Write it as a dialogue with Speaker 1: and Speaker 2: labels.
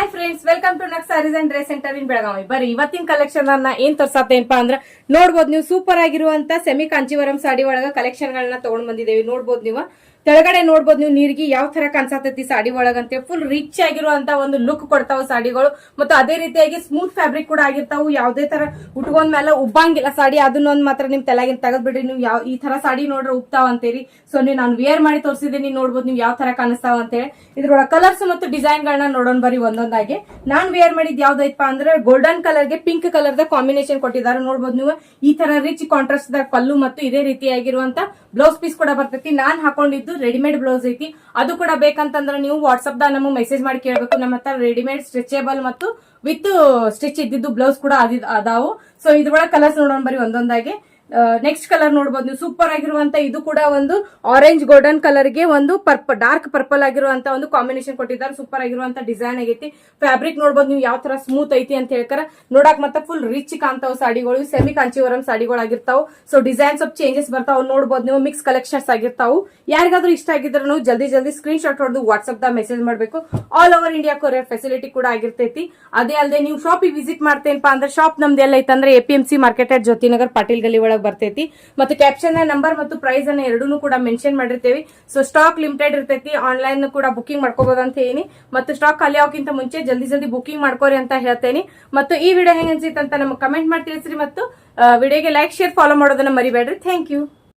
Speaker 1: Hi friends, welcome to ನಕ್ಸ್ sarees and dress center in Belagavi. ಬರೀ ಇವತ್ತಿನ ಕಲೆಕ್ಷನ್ ಅನ್ನ ಏನ್ ತೋರ್ಸತ್ತೇನಪ್ಪಾ ಅಂದ್ರ ನೋಡ್ಬೋದು ನೀವು. ಸೂಪರ್ ಆಗಿರುವಂತ ಸೆಮಿ ಕಾಂಚಿವರಂ ಸಾಡಿ ಒಳಗ ಕಲೆಕ್ಷನ್ ಗಳನ್ನ ತಗೊಂಡ್ ಬಂದಿದ್ದೇವೆ. ನೋಡ್ಬೋದು ನೀವು ತೆಳಗಡೆ ನೋಡ್ಬೋದು ನೀವು ನೀರ್ಗಿ ಯಾವ ತರ ಕಾಣಿಸತೈತಿ ಸಾಡಿ ಒಳಗಂತೆ. ಫುಲ್ ರಿಚ್ ಆಗಿರುವಂತ ಒಂದು ಲುಕ್ ಕೊಡ್ತಾವ ಸಾಡಿಗಳು. ಮತ್ತು ಅದೇ ರೀತಿಯಾಗಿ ಸ್ಮೂತ್ ಫ್ಯಾಬ್ರಿಕ್ ಕೂಡ ಆಗಿರ್ತಾವು. ಯಾವುದೇ ತರ ಉಟ್ಕೊಂಡ್ ಮೇಲೆ ಉಬ್ಬಂಗಿಲ್ಲ ಸಾಡಿ. ಅದನ್ನೊಂದ್ ಮಾತ್ರ ನಿಮ್ ತಲೆಗಿನ ತೆಗೆದ್ ಬಿಡ್ರಿ. ನೀವು ಯಾವ ಈ ತರ ಸಾಡಿ ನೋಡ್ರೆ ಉಬ್ತಾವ ಅಂತೀರಿ. ಸೊ ನೀವು ನಾನು ವೇರ್ ಮಾಡಿ ತೋರಿಸಿದ್ದೀನಿ, ನೋಡ್ಬೋದು ನೀವು ಯಾವ ತರ ಕಾಣಿಸ್ತಾವ ಅಂತೇಳಿ. ಇದ್ರೊಳಗ ಕಲರ್ಸ್ ಮತ್ತು ಡಿಸೈನ್ ಗಳನ್ನ ನೋಡೋಣ ಬರೀ ಒಂದೊಂದಾಗಿ. ನಾನ್ ವೇರ್ ಮಾಡಿದ್ ಯಾವ್ದೈತಪ್ಪ ಅಂದ್ರೆ ಗೋಲ್ಡನ್ ಕಲರ್ ಗೆ ಪಿಂಕ್ ಕಲರ್ ದ ಕಾಂಬಿನೇಷನ್ ಕೊಟ್ಟಿದ್ದಾರೆ. ನೋಡ್ಬೋದು ನೀವು ಈ ತರ ರಿಚ್ ಕಾಂಟ್ರಾಸ್ಟ್ ದಾಗ ಪಲ್ಲು ಮತ್ತು ಇದೇ ರೀತಿಯಾಗಿರುವಂತ ಬ್ಲೌಸ್ ಪೀಸ್ ಕೂಡ ಬರ್ತೈತಿ. ನಾನ್ ಹಾಕೊಂಡಿದ್ದು ರೆಡಿಮೇಡ್ ಬ್ಲೌಸ್ ಐತಿ. ಅದು ಕೂಡ ಬೇಕಂತಂದ್ರೆ ನೀವು ವಾಟ್ಸ್ಆಪ್ ದಾಗ ನಮಗೆ ಮೆಸೇಜ್ ಮಾಡಿ ಕೇಳಬೇಕು. ನಮ್ಮ ಹತ್ರ ರೆಡಿಮೇಡ್ ಸ್ಟ್ರೆಚೇಬಲ್ ಮತ್ತು ವಿತ್ ಸ್ಟಿಚ್ ಇದ್ದಿದ್ದು ಬ್ಲೌಸ್ ಕೂಡ ಅದಾವು. ಸೊ ಇದ್ರೊಳಗೆ ಕಲರ್ಸ್ ನೋಡೋಣ ಬರೀ ಒಂದೊಂದಾಗಿ. ನೆಕ್ಸ್ಟ್ ಕಲರ್ ನೋಡಬಹುದು ನೀವು. ಸೂಪರ್ ಆಗಿರುವಂತ ಇದು ಕೂಡ ಒಂದು ಆರೆಂಜ್ ಗೋಲ್ಡನ್ ಕಲರ್ ಗೆ ಒಂದು ಡಾರ್ಕ್ ಪರ್ಪಲ್ ಆಗಿರುವಂತ ಒಂದು ಕಾಂಬಿನೇಷನ್ ಕೊಟ್ಟಿದ್ದಾರೆ. ಸೂಪರ್ ಆಗಿರುವಂತ ಡಿಸೈನ್ ಆಗೈತಿ. ಫ್ಯಾಬ್ರಿಕ್ ನೋಡಬಹುದು ನೀವು ಯಾವ ತರ ಸ್ಮೂತ್ ಐತಿ ಅಂತ ಹೇಳ್ತಾರ. ನೋಡಕ್ ಮತ್ತೆ ಫುಲ್ ರಿಚ್ ಕಾಣ್ತಾವ್ ಸಾಡಿಗಳು. ಸೆಮಿ ಕಾಂಚಿವರಂ ಸಾಡಿಗಳು ಆಗಿರ್ತಾವ್. ಸೊ ಡಿಸೈನ್ ಸ್ವಲ್ಪ ಚೇಂಜಸ್ ಬರ್ತಾವ್. ನೋಡಬಹುದು ನೀವು ಮಿಕ್ಸ್ ಕಲೆಕ್ಷನ್ಸ್ ಆಗಿರ್ತಾವು. ಯಾರಿಗಾದ್ರೂ ಇಷ್ಟ ಆಗಿದ್ರೆ ನೀವು ಜಲ್ದಿ ಸ್ಕ್ರೀನ್ ಶಾಟ್ ಹೊಡೆದು ವಾಟ್ಸ್ಆಪ್ ದಾಗ ಮೆಸೇಜ್ ಮಾಡಬೇಕು. All over India courier facility ಕೂಡ ಆಗಿರ್ತೈತಿ. ಅದೇ ಅಲ್ಲದೆ ನೀವು ಶಾಪಿಗೆ ವಿಸಿಟ್ ಮಾಡ್ತೇನಪ್ಪ ಅಂದ್ರೆ ಶಾಪ್ ನಮ್ದು ಎಲ್ಲ ಐತಂದ್ರೆ APMC ಮಾರ್ಕೆಟ್ ಅಟ್ ಜ್ಯೋತಿನಗರ್ ಪಾಟೀಲ್ ಗಲ್ಲಿ ಒಳಗೆ ಬರ್ತೈತಿ. ಮತ್ತೆ ಕ್ಯಾಪ್ಷನ್ ನಂಬರ್ ಮತ್ತು ಪ್ರೈಸ್ ಅನ್ನ ಎರಡೂ ಕೂಡ ಮೆನ್ಷನ್ ಮಾಡಿರ್ತೇವೆ. ಸೊ ಸ್ಟಾಕ್ ಲಿಮಿಟೆಡ್ ಇರ್ತೈತಿ. ಆನ್ಲೈನ್ ಕೂಡ ಬುಕಿಂಗ್ ಮಾಡ್ಕೋಬಹುದು ಅಂತ ಹೇಳಿ. ಮತ್ತು ಸ್ಟಾಕ್ ಖಾಲಿ ಆಗೋಕ್ಕಿಂತ ಮುಂಚೆ ಜಲ್ದಿ ಬುಕಿಂಗ್ ಮಾಡ್ಕೋರಿ ಅಂತ ಹೇಳ್ತೇನೆ. ಮತ್ತು ಈ ವಿಡಿಯೋ ಹೆಂಗ್ ಅನ್ಸಿತ್ತು ಅಂತ ನಮಗೆ ಕಮೆಂಟ್ ಮಾಡಿ ತಿಳಿಸ್ರಿ. ಮತ್ತು ವಿಡಿಯೋಗೆ ಲೈಕ್, ಶೇರ್, ಫಾಲೋ ಮಾಡೋದನ್ನ ಮರಿಬೇಡ್ರಿ. Thank you.